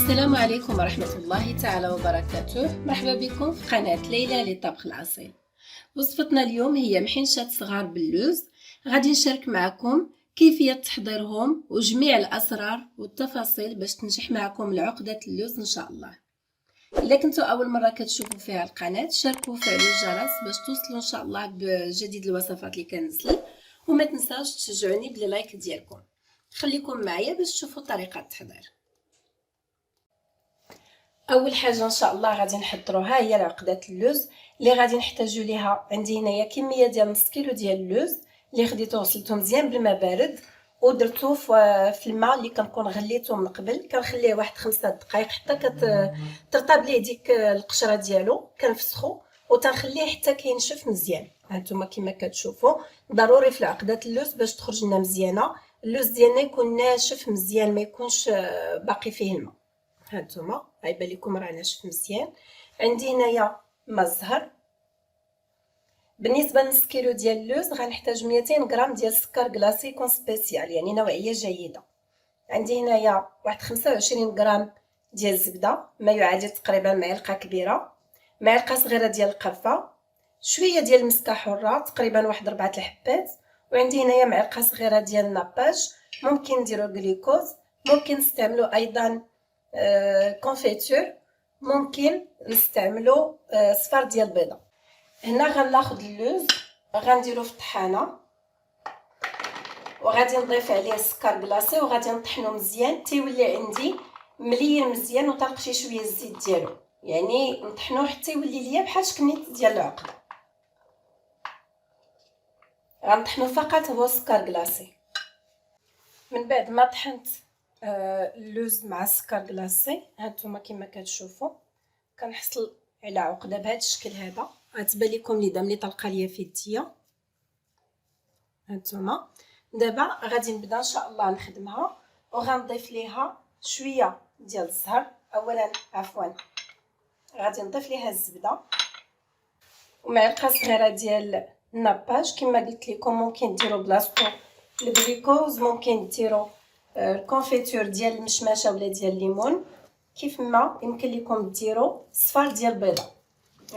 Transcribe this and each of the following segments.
السلام عليكم ورحمة الله تعالى وبركاته. مرحبا بكم في قناة ليلى لطبخ الأصيل. وصفتنا اليوم هي محنشات صغار باللوز. غادي نشارك معكم كيفية تحضيرهم وجميع الأسرار والتفاصيل باش تنجح معكم العقدة اللوز إن شاء الله. إلا كنتوا أول مرة كتشوفوا فيها القناة شاركوا وفعلوا الجرس باش توصلوا إن شاء الله بجديد الوصفات اللي كنزل، وما تنساوش تشجعوني بلايك ديالكم. خليكم معايا باش تشوفوا طريقة التحضير. اول حاجه ان شاء الله غادي نحضروها هي العقده اللوز اللي غادي نحتاجو ليها. عندي هنايا كميه ديال نص كيلو ديال اللوز اللي خديته وغسلته مزيان بالماء بارد ودرتو في الماء اللي كنكون غليته من قبل. كنخليه واحد 5 دقائق حتى كترطب ليه ديك القشره ديالو. كنفسخو وتنخليه حتى كينشف مزيان. هانتوما كما كتشوفوا ضروري في العقده اللوز باش تخرج لنا مزيانه اللوز ديالنا يكون ناشف مزيان ما يكونش باقي فيه الماء. هانتوما غايبان لكم راه ناشف مزيان. عندي هنايا ما الزهر. بالنسبه لنص كيلو ديال اللوز غنحتاج 200 غرام ديال السكر كلاصي يكون سبيسيال يعني نوعيه جيده. عندي هنايا واحد 25 غرام ديال الزبده ما يعادل تقريبا معلقه كبيره، معلقه صغيره ديال القرفه، شويه ديال المسكه حره تقريبا واحد 4 الحبات، وعندي هنايا معلقه صغيره ديال الناباج. ممكن نديرو غليكوز، ممكن نستعملوا ايضا كونفيتور، ممكن نستعملوا صفار ديال البيضه. هنا غناخذ اللوز غنديرو في الطحانه وغادي نضيف عليه السكر كلاصي وغادي نطحنو مزيان تيولي عندي مليين مزيان وتنقشي شويه الزيت ديالو، يعني نطحنوه حتى يولي ليا بحال شكنيت ديال العقده. غنطحنو فقط هو السكر كلاصي. من بعد ما طحنت اللوز مع السكر كلاصي هانتوما كما كتشوفوا كنحصل على عقده بهذا الشكل هذا. غتبان لكم لي دام لي طلقه ليا في يديا. هانتوما دابا غادي نبدا ان شاء الله نخدمها وغنضيف ليها شويه ديال الزهر. اولا غادي نضيف ليها الزبده ومعلقه صغيره ديال الناباج. كما قلت لكم ممكن ديروا بلاصتو الغليكوز، ممكن ديروا الكونفيتور ديال المشماشه ولا ديال الليمون، كيف ما يمكن لكم ديروا صفار ديال البيضه.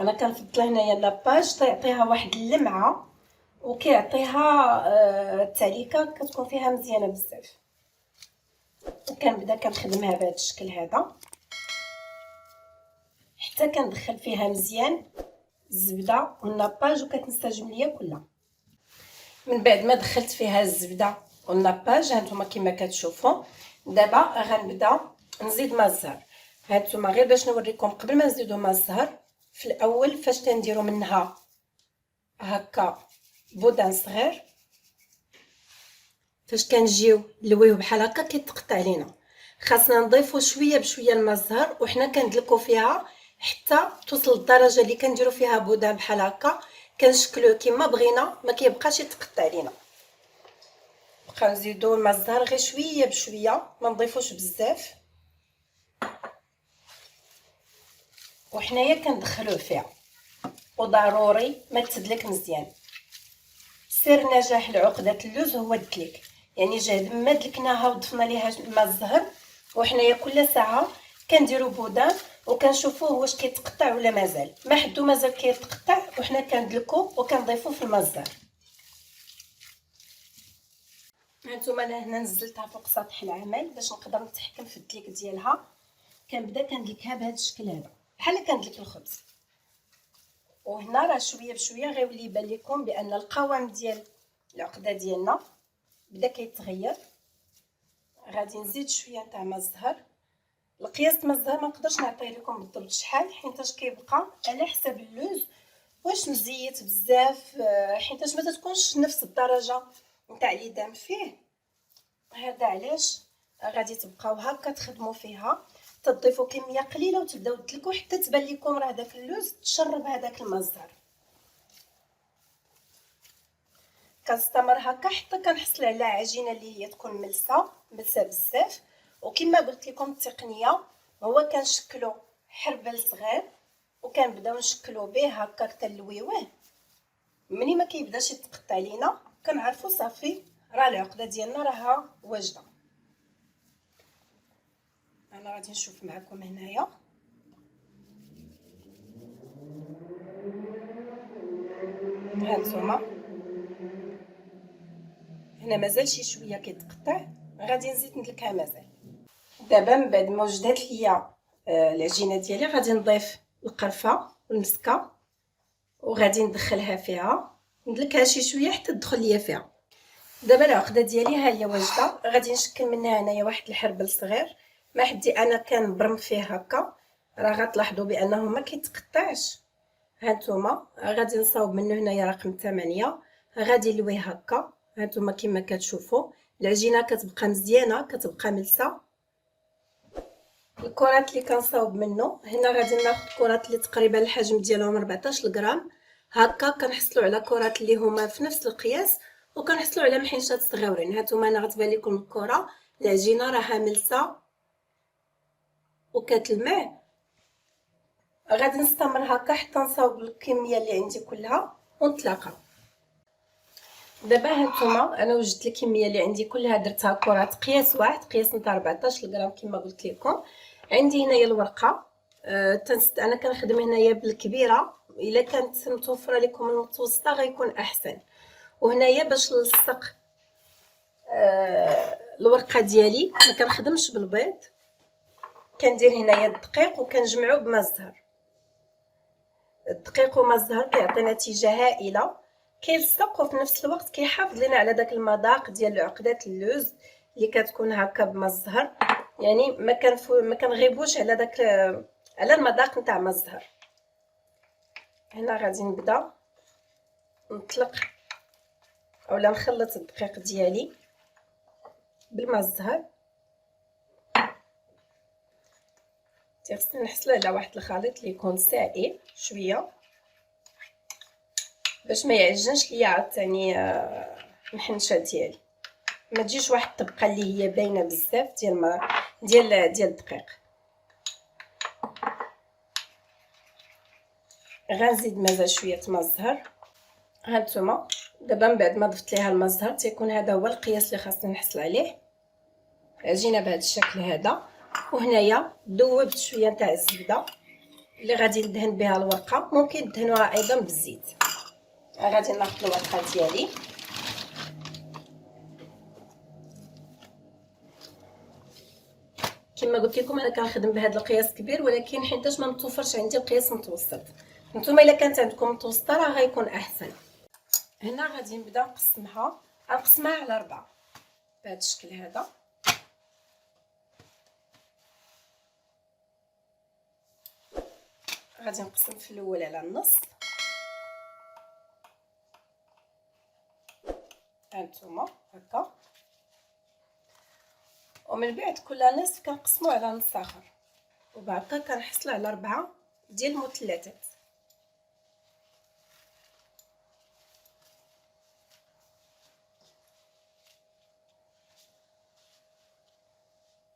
انا كنفضل هنايا لاباج تيعطيها واحد اللمعه وكيعطيها التعليكه كتكون فيها مزيانه بزاف. وكنبدا كنخدمها بهذا الشكل هذا حتى كندخل فيها مزيان الزبده والناباج وكتنسجم ليا كلها. من بعد ما دخلت فيها الزبده والناباج هانتوما كما كتشوفوا دابا غنبدا نزيد ماء الزهر. هانتوما غير باش نوريكم قبل ما نزيدو ماء الزهر في الاول فاش تنديروا منها هكا بودان صغير فاش كنجيو نلويوه بحال هكا كيتقطع علينا، خاصنا نضيفوا شويه بشويه الماء الزهر وحنا كندلكو فيها حتى توصل للدرجه اللي كنديروا فيها بودان بحال هكا كنشكلوه كما بغينا ما كيبقاش يتقطع علينا. بقاو نزيدوا الماء الزهر غير شويه بشويه ما نضيفوش بزاف وحنايا كندخلوه فيها. وضروري ما تدلك مزيان. سر نجاح العقده اللوز هو الدليك، يعني جهد ما دلكناها وضفنا ليها الماء الزهر وحنايا كل ساعه كنديروا بودان وكنشوفوه واش كيتقطع ولا مازال. ما حدو مازال كيتقطع وحنا كندلكو وكنضيفوه في الماء الزهر. هانتوما انا هنا نزلتها فوق سطح العمل باش نقدر نتحكم في الدليك ديالها. كنبدا كندلكها بهذا الشكل هذا بحال كندلك الخبز. وهنا راه شويه بشويه غيولي يبان لكم بان القوام ديال العقده ديالنا بدا كيتغير. غادي نزيد شويه تاع ماء الزهر. القياس ماء الزهر ما نقدرش نعطيه لكم بالضبط شحال حيتاش كيبقى على حسب اللوز واش مزيت بزاف حيتاش ما تكونش نفس الدرجه نتاع اللي دام فيه. هذا علاش غادي تبقاو هكا تخدموا فيها تضيفوا كميه قليله وتبداو تدلكوا حتى تبان لكم راه داك اللوز تشرب هذاك الماء الزهر. كنستمر هكا حتى كنحصل على عجينه اللي هي تكون ملسه بزاف. وكما قلت لكم التقنيه هو كنشكلو حربل صغير وكنبداو نشكلو به هكا تلويوه. مني ما كيبداش يتقطع علينا كنعرفوا صافي راه العقده ديالنا راها واجده. انا غادي نشوف معكم هنايا. هانتوما هنا مازال شي شويه كيتقطع، غادي نزيد ندلكها مازال. دابا من بعد ما وجدت ليا العجينه ديالي غادي نضيف القرفه والمسكه وغادي ندخلها فيها، ندلكها شي شويه حتى تدخل ليا فيها. دابا العقده ديالي ها هي واجده، غادي نشكل منها هنايا واحد الحربل صغير. ما حدي انا كنبرم فيه هكا، راه غتلاحظوا بانه ما كيتقطعش. هانتوما غادي نصاوب منه هنايا رقم 8، غادي نلويه هكا. هانتوما كما كتشوفوا العجينه كتبقى مزيانه، كتبقى ملسه. الكرات اللي كنصاوب منه هنا غادي ناخذ كرات اللي تقريبا الحجم ديالهم 14 غرام هكا. كنحصلوا على كرات اللي هما في نفس القياس، وكنحصلوا على محنشات صغيورين. هانتوما انا غتبان لكم الكره العجينه راها ملسه وكتلمع. غادي نستمر هكا حتى نصاوب الكميه اللي عندي كلها ونتلاقى. دابا هانتوما انا وجدت الكميه اللي عندي كلها، درتها كرات قياس واحد، قياس نتاع 14 غرام كما قلت لكم. عندي هنايا الورقه، انا كنخدم هنايا بالكبيره، الا كانت متوفره لكم المتوسطه غيكون احسن. وهنايا باش نلصق الورقه ديالي ما كنخدمش بالبيض، كندير هنايا الدقيق وكنجمعو بما الزهر. الدقيق وما الزهر كيعطي نتيجه هائله، كيلصق وفي نفس الوقت كيحافظ لنا على داك المذاق ديال عقدات اللوز اللي كتكون هكا بما الزهر. يعني ما كنغيبوش على داك على المذاق نتاع ما الزهر. هنا غادي نبدا نطلق اولا نخلط الدقيق ديالي بالما الزهر. خصني نحصل على واحد الخليط اللي يكون سائل شويه باش ما يعجنش ليا عاوتاني الحنشه ديالي، ما تجيش واحد الطبقه اللي هي باينه بزاف ديال الدقيق. غنزيد مازال شويه ما الزهر. هانتوما دابا من بعد ما ضفت ليها الماء الزهر تيكون هذا هو القياس اللي خاصني نحصل عليه. العجينه بهذا الشكل هذا. وهنايا ذوبت شويه تاع الزبده اللي غادي ندهن بها الورقه، ممكن تدهنوها ايضا بالزيت. غادي ناخذ الورقه ديالي كما قلت لكم انا كنخدم بهذا القياس كبير، ولكن حيتاش ما متوفرش عندي القياس متوسط. نتوما الا كانت عندكم متوسطه راه غيكون احسن. هنا غادي نبدا نقسمها على 4 بهذا الشكل هذا. غادي نقسم في الاول على النص. هانتوما هكا، ومن بعد كل نصف كنقسمو على نص اخر، وبهكا كنحصلوا على 4 ديال المثلثات.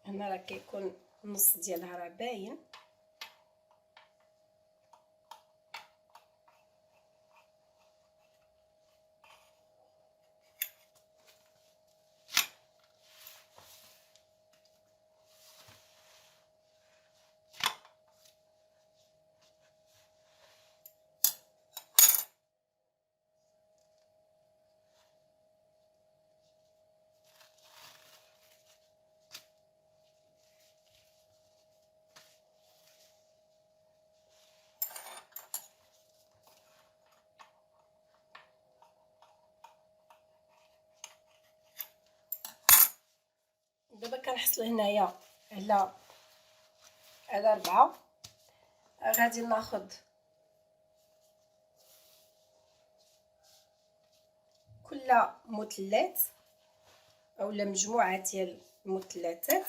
هنا راه كيكون النص ديالها راه باين. دابا كنحصل هنايا على 4. غادي ناخذ كل مثلث اولا مجموعه ديال المثلثات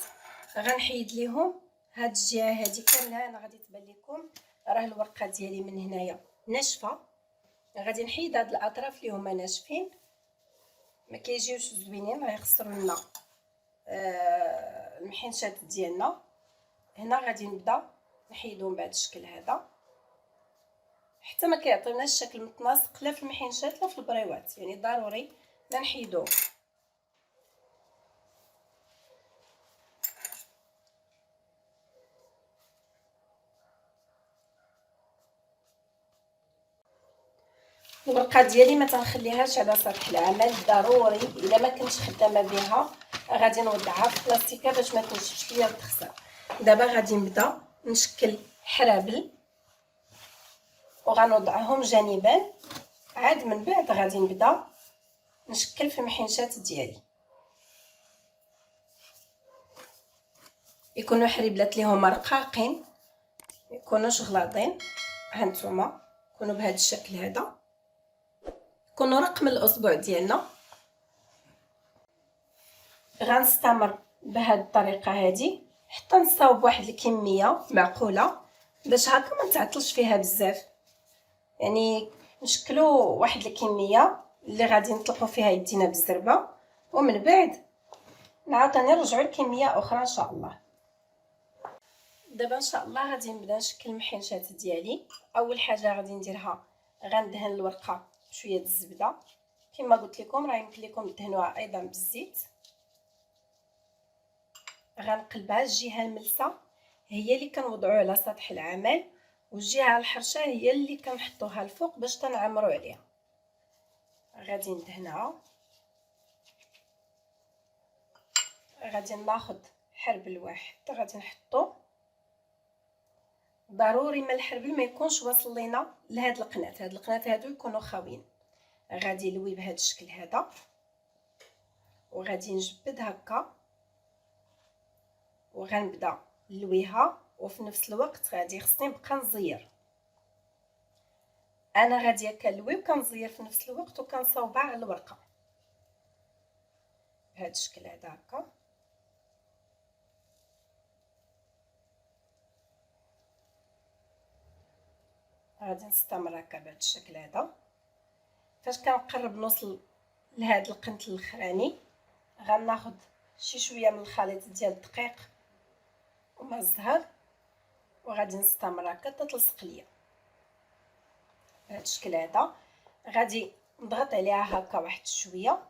غنحيد ليهم هاد الجهه هذه كامله. انا غادي تبان لكم راه الورقه ديالي من هنايا ناشفه، غادي نحيد هاد الاطراف اللي هما ناشفين ما كيجيوش زوينين، غيخسروا لنا المحنشات ديالنا. هنا غادي نبدا نحيدهم بهذا الشكل هذا حتى ما كيعطيوناش الشكل متناسق لا في المحنشات لا في البريوات، يعني ضروري نحيدوهم. الورقه ديالي ما تنخليهاش على سطح العمل، ضروري الا ما كنتش خدامه بها غادي نوضعها في بلاستيكه باش ما تنشفش ليا وتخسر. دابا غادي نبدا نشكل حرابل وغنوضعهم جانبا، عاد من بعد غادي نبدا نشكل في المحنشات ديالي. يكونوا حريبلات ليهم رقاقين، يكونوش غلاضين. هانتوما يكونوا بهذا الشكل هذا، يكونوا رقم الاسبوع ديالنا. غنستمر بهذه الطريقه هذه حتى نصاوب واحد الكميه معقوله باش هكا ما نتعطلش فيها بزاف. يعني نشكلوا واحد الكميه اللي غادي نطلقوا فيها يدينا بالزربه، ومن بعد نعاوتاني نرجعوا لكميه اخرى ان شاء الله. دابا ان شاء الله غادي نبدا نشكل المحنشات ديالي. اول حاجه غادي نديرها غندهن الورقه بشويه الزبده، كما قلت لكم راه يمكن لكم تدهنوها ايضا بالزيت. غنقلبها الجهه الملسه هي اللي كنوضعوها على سطح العمل، والجهه الحرشه هي اللي كنحطوها الفوق باش تنعمروا عليها. غادي ندهنها. غادي ناخذ حربل واحد غادي نحطو، ضروري ما الحربل ما يكونش واصل لينا لهاد القناه، هاد القناه هادو يكونوا خاويين. غادي نلوي بهذا الشكل هذا وغادي نجبد هكا وغنبدا نلويها، وفي نفس الوقت غادي خصني نبقى نزير. انا غاديه كنلوي وكنزير في نفس الوقت وكنصاوبها على الورقه بهذا الشكل هذا هكا. غادي نستمر هكا بهذا الشكل هذا. فاش كنقرب نوصل لهذا القنت الاخراني غناخذ شي شويه من الخليط ديال الدقيق وماء الزهر، وغادي نستمر هكا حتى تلصق ليا بهذا الشكل هذا. غادي نضغط عليها هكا واحد شويه.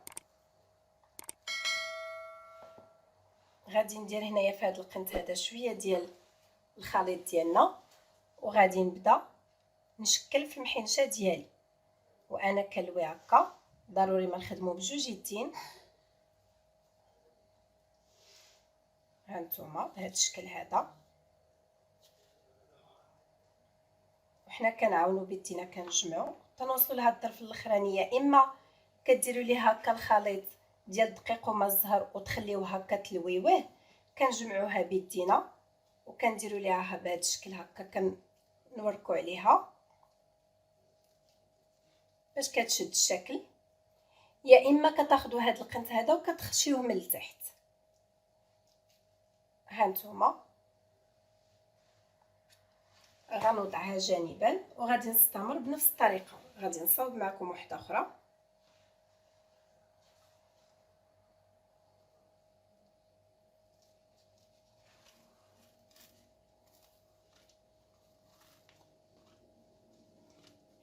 غادي ندير هنايا في هذا القنت هذا شويه ديال الخليط ديالنا، وغادي نبدا نشكل في المحنشه ديالي وانا كنلوي هكا. ضروري ما نخدمو بجوج يدين. هانتوما بهذا الشكل هذا، وحنا كنعاونوا بيدينا كنجمعوا تنوصلوا لهاد الطرف الاخراني. يا اما كديروا ليه هكا الخليط ديال الدقيق وماء الزهر وتخليوه هكا تلويوه، كنجمعوها بيدينا وكنديروا ليها بهذا الشكل هكا، كنوركوا عليها باش كتشد الشكل. يا اما كتاخذوا هذا القنت هذا وكتخشيوه من التحت. هانتوما غنوضعها جانبا وغادي نستمر بنفس الطريقه. غادي نصاوب معكم واحده اخرى.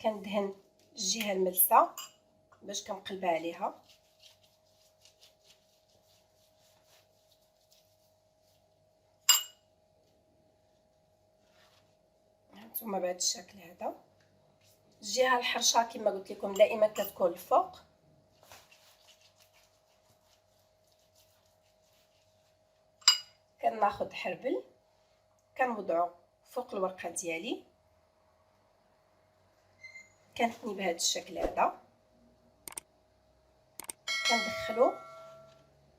كندهن الجهه الملسه باش كنقلبها عليها. هانتوما بهذا الشكل هذا. الجهه الحرشه كما قلت لكم دائما كتكون الفوق. كناخذ حربل كنوضعو فوق الورقه ديالي، كنثني بهذا الشكل هذا، كندخلو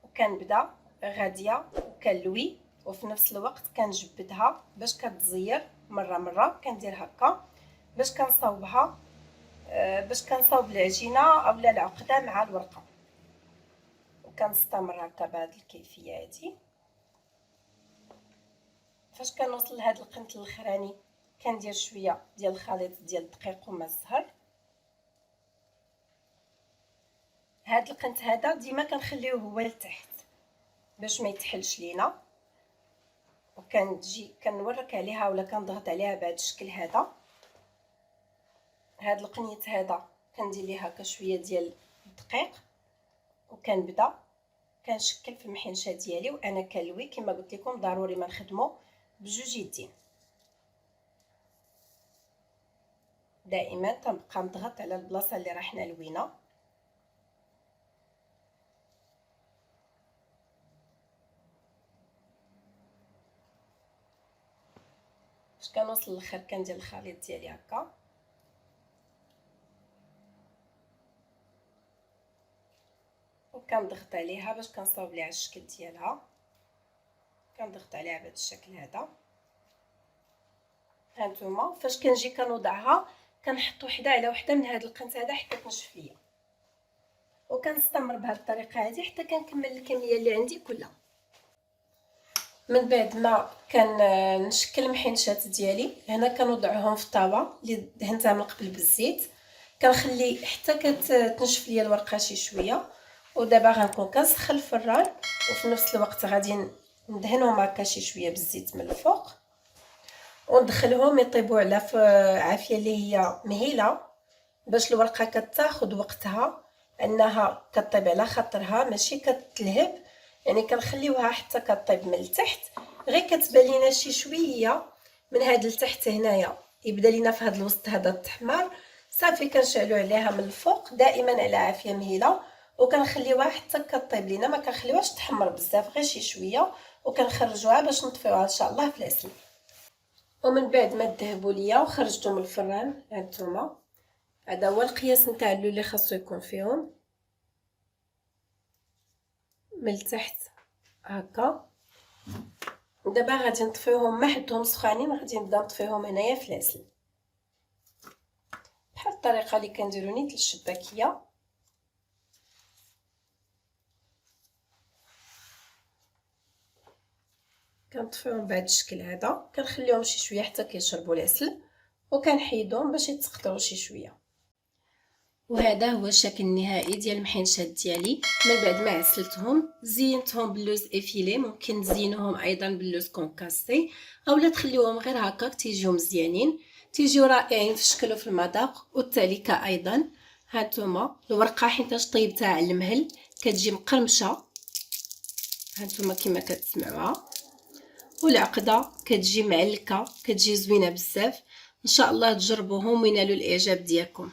وكنبدا غاديه وكنلوي، وفي نفس الوقت كنجبدها باش كتزير مره كندير هكا باش كنصاوبها، باش كنصاوب العجينه اولا العقده مع الورقه. وكنستمر هكا بهذه الكيفيه هذه. فاش كنوصل لهذا القنت الاخراني كندير شويه ديال الخليط ديال الدقيق وماء الزهر. هذا القنت هذا ديما كنخليوه هو لتحت باش ما يتحلش لينا، وكنجي كنورك عليها ولا كنضغط عليها بهذا الشكل هذا. هذا القنيت هذا كندير ليه هكا شويه ديال الدقيق وكنبدا كنشكل في المحنشه ديالي وانا كنلوي. كما قلت لكم ضروري ما نخدمو بجوج يدين. دائما تنبقى نضغط على البلاصه اللي راه حنا لوينا. فاش كنوصل للاخر كندير الخليط ديالي هكا، وكنضغط عليها باش كنصاوب ليها الشكل ديالها. كنضغط عليها بهذا الشكل هذا. هانتوما فاش كنجي كنوضعها كنحط وحده على وحده من هذا القنت هذا حتى تنشف ليا، وكنستمر بهذه الطريقه هذه حتى كنكمل الكميه اللي عندي كلها. من بعد ما كنشكل المحنشات ديالي، هنا كنوضعهم في الطاوه اللي دهنتها من قبل بالزيت، كنخلي حتى كتنشف ليا الورقه شي شويه. ودابا غنكون كنسخن الفران، وفي نفس الوقت غادي ندهنهم هكا شي شويه بالزيت من الفوق، وندخلهم يطيبوا على عافيه اللي هي مهيله، باش الورقه كتاخذ وقتها انها كطيب على خاطرها ماشي كتلهب. يعني كنخليوها حتى كطيب من التحت، غير كتبان لينا شي شويه من هاد التحت هنايا يبدا لينا في هاد الوسط هذا التحمر، صافي كنشعلو عليها من الفوق دائما على عافيه مهيله، وكنخليوها حتى كطيب لينا، ما كنخليوهاش تحمر بزاف، غير شي شويه، وكنخرجوها باش نطفيوها ان شاء الله في العسل. ومن بعد ما ذهبوا ليا وخرجتهم من الفران، هانتوما هذا هو القياس نتاع اللي خاصو يكون فيهم من التحت هكا. دابا غادي نطفيوهم، ما حدهم سخانين، غادي نبدا نطفيهم هنايا في العسل بحال الطريقه اللي كنديرو نيت للشباكيه. كنطفيهم بهذا الشكل هذا، كنخليهم شي شويه حتى كيشربوا العسل، وكنحيدهم باش يتسقطروا شي شويه. وهذا هو الشكل النهائي ديال المحنشات ديالي. من بعد ما عسلتهم زينتهم باللوز افيلي، ممكن تزينوهم ايضا باللوز كونكاسي، اولا تخليوهم غير هكاك تيجيو مزيانين، تيجيو رائعين في الشكل وفي المذاق والتاليكه ايضا. هانتوما الورقه حيتاش طيبتها على المهل كتجي مقرمشه، هانتوما كما كتسمعوها، والعقده كتجي معلكه، كتجي زوينه بزاف. ان شاء الله تجربوهم وينالوا الاعجاب ديالكم.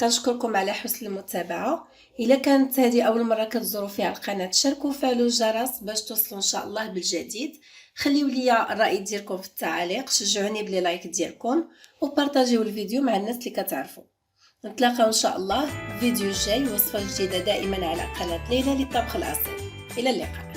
كنشكركم على حسن المتابعه. الا كانت هذه اول مره كتزوروا فيها القناه، شاركوا وفعلوا الجرس باش توصلوا ان شاء الله بالجديد. خليوا لي الراي ديالكم في التعاليق، شجعوني بلي لايك ديالكم، وبارطاجيو الفيديو مع الناس اللي كتعرفوا. نتلاقاو ان شاء الله في فيديو جاي، وصفه جديده دائما على قناه ليلى للطبخ الاصيل. الى اللقاء.